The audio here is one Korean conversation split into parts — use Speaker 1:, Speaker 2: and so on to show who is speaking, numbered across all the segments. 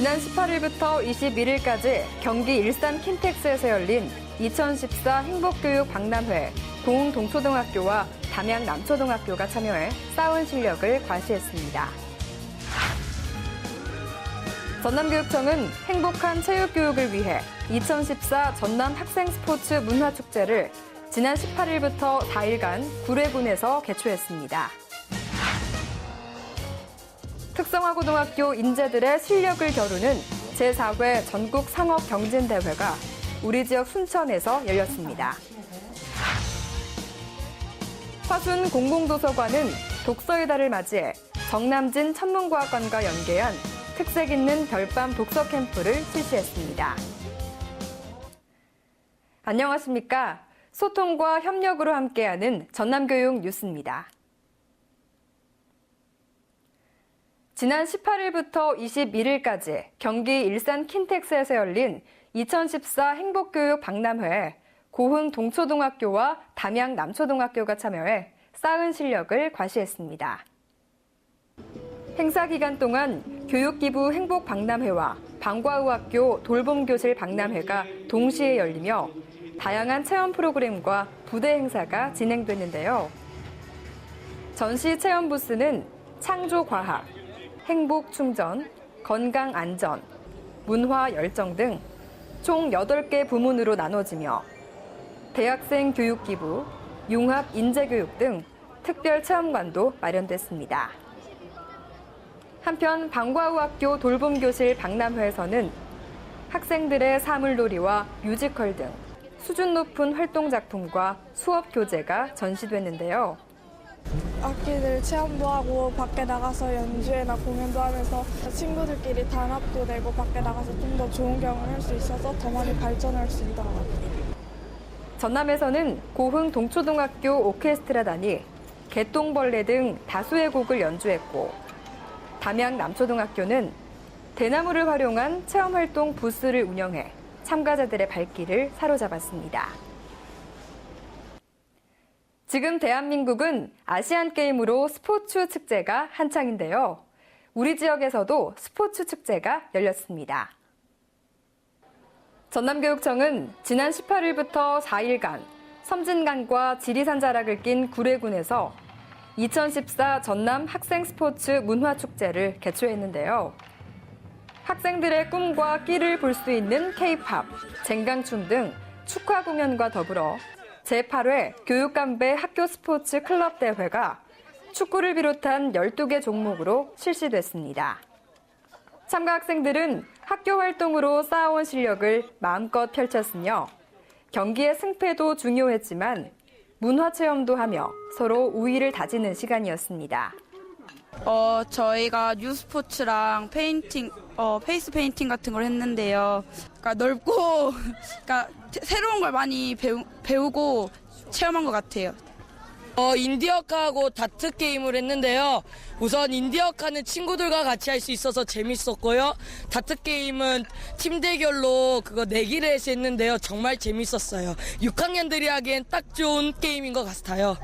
Speaker 1: 지난 18일부터 21일까지 경기 일산 킨텍스에서 열린 2014 행복교육 박람회 고흥동초등학교와 담양 남초등학교가 참여해 쌓은 실력을 과시했습니다. 전남교육청은 행복한 체육교육을 위해 2014 전남 학생스포츠 문화축제를 지난 18일부터 4일간 구례군에서 개최했습니다. 특성화고등학교 인재들의 실력을 겨루는 제4회 전국 상업경진대회가 우리 지역 순천에서 열렸습니다. 화순 공공도서관은 독서의 달을 맞이해 정남진 천문과학관과 연계한 특색 있는 별밤 독서 캠프를 실시했습니다. 안녕하십니까? 소통과 협력으로 함께하는 전남교육 뉴스입니다. 지난 18일부터 21일까지 경기 일산 킨텍스에서 열린 2014 행복교육 박람회에 고흥 동초등학교와 담양 남초등학교가 참여해 쌓은 실력을 과시했습니다. 행사 기간 동안 교육기부 행복박람회와 방과후학교 돌봄교실 박람회가 동시에 열리며 다양한 체험 프로그램과 부대 행사가 진행됐는데요. 전시 체험 부스는 창조과학, 행복충전, 건강안전, 문화열정 등 총 8개 부문으로 나눠지며 대학생 교육기부, 융합인재교육 등 특별 체험관도 마련됐습니다. 한편 방과후학교 돌봄교실 박람회에서는 학생들의 사물놀이와 뮤지컬 등 수준 높은 활동작품과 수업 교재가 전시됐는데요.
Speaker 2: 악기들 체험도 하고 밖에 나가서 연주회나 공연도 하면서 친구들끼리 단합도 되고 밖에 나가서 좀 더 좋은 경험을 할 수 있어서 더 많이 발전할 수 있던 것 같아요.
Speaker 1: 전남에서는 고흥 동초등학교 오케스트라단이 개똥벌레 등 다수의 곡을 연주했고 담양 남초등학교는 대나무를 활용한 체험활동 부스를 운영해 참가자들의 발길을 사로잡았습니다. 지금 대한민국은 아시안게임으로 스포츠 축제가 한창인데요. 우리 지역에서도 스포츠 축제가 열렸습니다. 전남교육청은 지난 18일부터 4일간 섬진강과 지리산 자락을 낀 구례군에서 2014 전남 학생스포츠 문화축제를 개최했는데요. 학생들의 꿈과 끼를 볼 수 있는 K-팝, 쟁강춤 등 축하 공연과 더불어 제8회 교육감배 학교 스포츠 클럽 대회가 축구를 비롯한 12개 종목으로 실시됐습니다. 참가 학생들은 학교 활동으로 쌓아온 실력을 마음껏 펼쳤으며 경기의 승패도 중요했지만 문화체험도 하며 서로 우위를 다지는 시간이었습니다.
Speaker 3: 저희가 뉴스포츠랑 페인팅, 페이스 페인팅 같은 걸 했는데요. 그러니까 넓고, 그러니까 새로운 걸 많이 배우고 체험한 것 같아요.
Speaker 4: 인디어카하고 다트 게임을 했는데요. 우선 인디어카는 친구들과 같이 할 수 있어서 재밌었고요. 다트 게임은 팀 대결로 그거 내기를 해서 했는데요. 정말 재밌었어요. 6학년들이 하기엔 딱 좋은 게임인 것 같아요.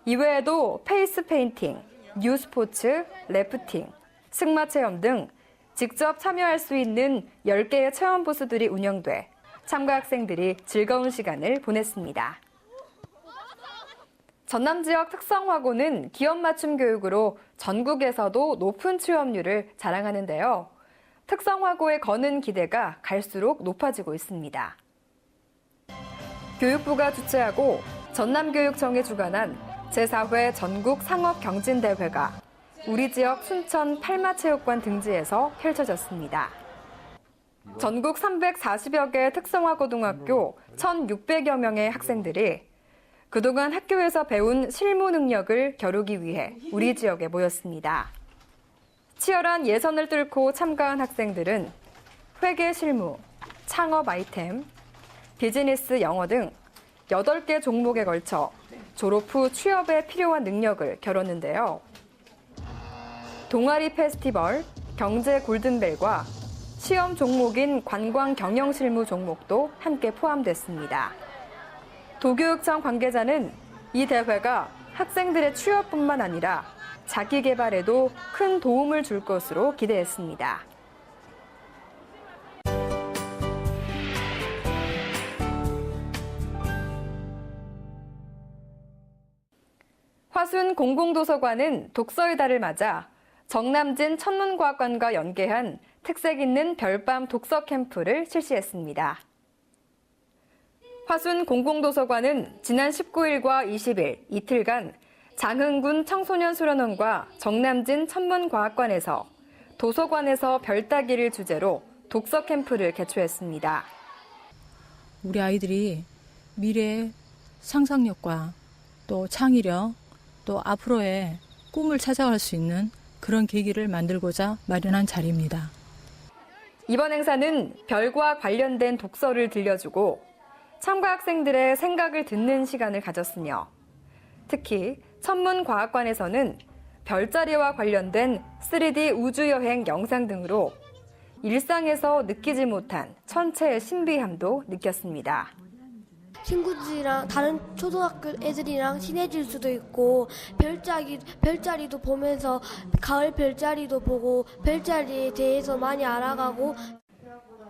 Speaker 1: 이외에도 페이스 페인팅, 뉴스포츠, 래프팅, 승마 체험 등 직접 참여할 수 있는 10개의 체험 부스들이 운영돼 참가 학생들이 즐거운 시간을 보냈습니다. 전남 지역 특성화고는 기업 맞춤 교육으로 전국에서도 높은 취업률을 자랑하는데요. 특성화고에 거는 기대가 갈수록 높아지고 있습니다. 교육부가 주최하고 전남교육청이 주관한 제4회 전국 상업경진대회가 우리 지역 순천 팔마체육관 등지에서 펼쳐졌습니다. 전국 340여 개 특성화고등학교 1,600여 명의 학생들이 그동안 학교에서 배운 실무 능력을 겨루기 위해 우리 지역에 모였습니다. 치열한 예선을 뚫고 참가한 학생들은 회계 실무, 창업 아이템, 비즈니스 영어 등 8개 종목에 걸쳐 졸업 후 취업에 필요한 능력을 겨뤘는데요. 동아리 페스티벌, 경제 골든벨과 시험 종목인 관광 경영 실무 종목도 함께 포함됐습니다. 도교육청 관계자는 이 대회가 학생들의 취업뿐만 아니라 자기 개발에도 큰 도움을 줄 것으로 기대했습니다. 화순 공공도서관은 독서의 달을 맞아 정남진 천문과학관과 연계한 특색 있는 별밤 독서 캠프를 실시했습니다. 화순 공공도서관은 지난 19일과 20일 이틀간 장흥군 청소년수련원과 정남진 천문과학관에서 도서관에서 별 따기를 주제로 독서 캠프를 개최했습니다.
Speaker 5: 우리 아이들이 미래의 상상력과 또 창의력, 또 앞으로의 꿈을 찾아갈 수 있는 그런 계기를 만들고자 마련한 자리입니다.
Speaker 1: 이번 행사는 별과 관련된 독서를 들려주고 참가 학생들의 생각을 듣는 시간을 가졌으며 특히 천문과학관에서는 별자리와 관련된 3D 우주여행 영상 등으로 일상에서 느끼지 못한 천체의 신비함도 느꼈습니다.
Speaker 6: 친구들이랑 다른 초등학교 애들이랑 친해질 수도 있고 별자리도 보면서 가을 별자리도 보고 별자리에 대해서 많이 알아가고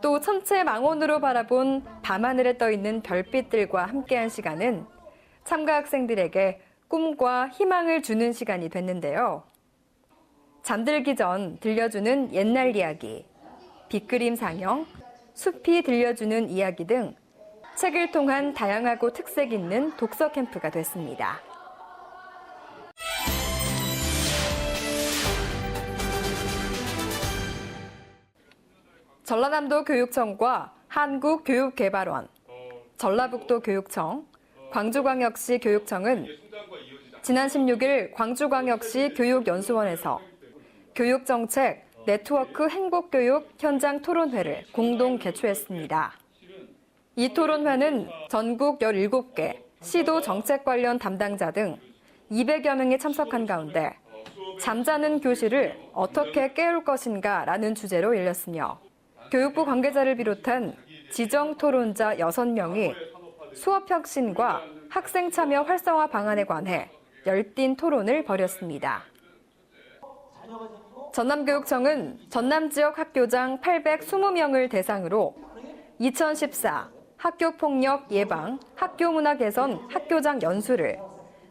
Speaker 1: 또 천체 망원으로 바라본 밤하늘에 떠있는 별빛들과 함께한 시간은 참가 학생들에게 꿈과 희망을 주는 시간이 됐는데요. 잠들기 전 들려주는 옛날 이야기, 빗그림 상영, 숲이 들려주는 이야기 등 책을 통한 다양하고 특색 있는 독서 캠프가 됐습니다. 전라남도 교육청과 한국교육개발원, 전라북도 교육청, 광주광역시 교육청은 지난 16일 광주광역시 교육연수원에서 교육정책 네트워크 행복교육 현장 토론회를 공동 개최했습니다. 이 토론회는 전국 17개 시도 정책 관련 담당자 등 200여 명이 참석한 가운데 잠자는 교실을 어떻게 깨울 것인가라는 주제로 열렸으며 교육부 관계자를 비롯한 지정 토론자 6명이 수업 혁신과 학생 참여 활성화 방안에 관해 열띤 토론을 벌였습니다. 전남교육청은 전남 지역 학교장 820명을 대상으로 2014 학교폭력 예방, 학교문화 개선 학교장 연수를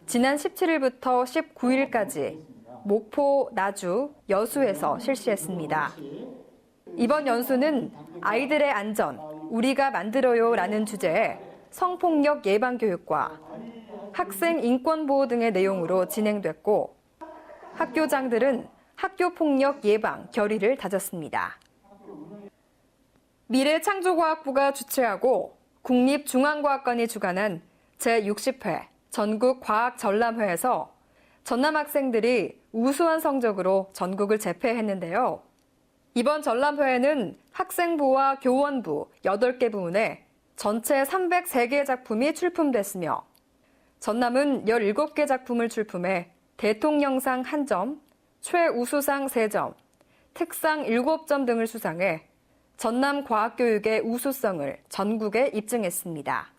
Speaker 1: 지난 17일부터 19일까지 목포, 나주, 여수에서 실시했습니다. 이번 연수는 아이들의 안전, 우리가 만들어요라는 주제의 성폭력 예방 교육과 학생 인권 보호 등의 내용으로 진행됐고 학교장들은 학교폭력 예방 결의를 다졌습니다. 미래창조과학부가 주최하고 국립중앙과학관이 주관한 제60회 전국과학전람회에서 전남 학생들이 우수한 성적으로 전국을 제패했는데요. 이번 전람회에는 학생부와 교원부 8개 부문에 전체 303개의 작품이 출품됐으며 전남은 17개 작품을 출품해 대통령상 1점, 최우수상 3점, 특상 7점 등을 수상해 전남 과학교육의 우수성을 전국에 입증했습니다.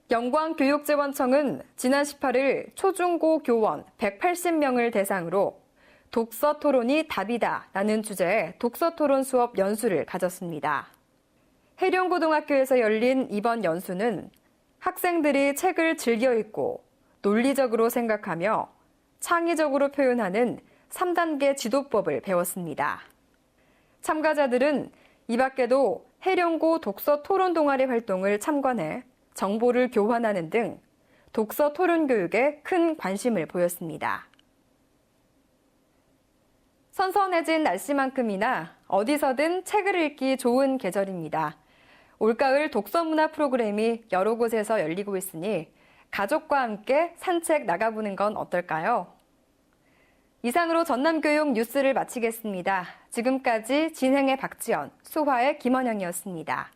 Speaker 1: 영광교육재원청은 지난 18일 초중고 교원 180명을 대상으로 독서 토론이 답이다라는 주제의 독서 토론 수업 연수를 가졌습니다. 해룡고등학교에서 열린 이번 연수는 학생들이 책을 즐겨 읽고 논리적으로 생각하며 창의적으로 표현하는 3단계 지도법을 배웠습니다. 참가자들은 이 밖에도 해룡고 독서 토론 동아리 활동을 참관해 정보를 교환하는 등 독서 토론 교육에 큰 관심을 보였습니다. 선선해진 날씨만큼이나 어디서든 책을 읽기 좋은 계절입니다. 올가을 독서문화 프로그램이 여러 곳에서 열리고 있으니 가족과 함께 산책 나가보는 건 어떨까요? 이상으로 전남교육 뉴스를 마치겠습니다. 지금까지 진행의 박지연, 수화의 김원영이었습니다.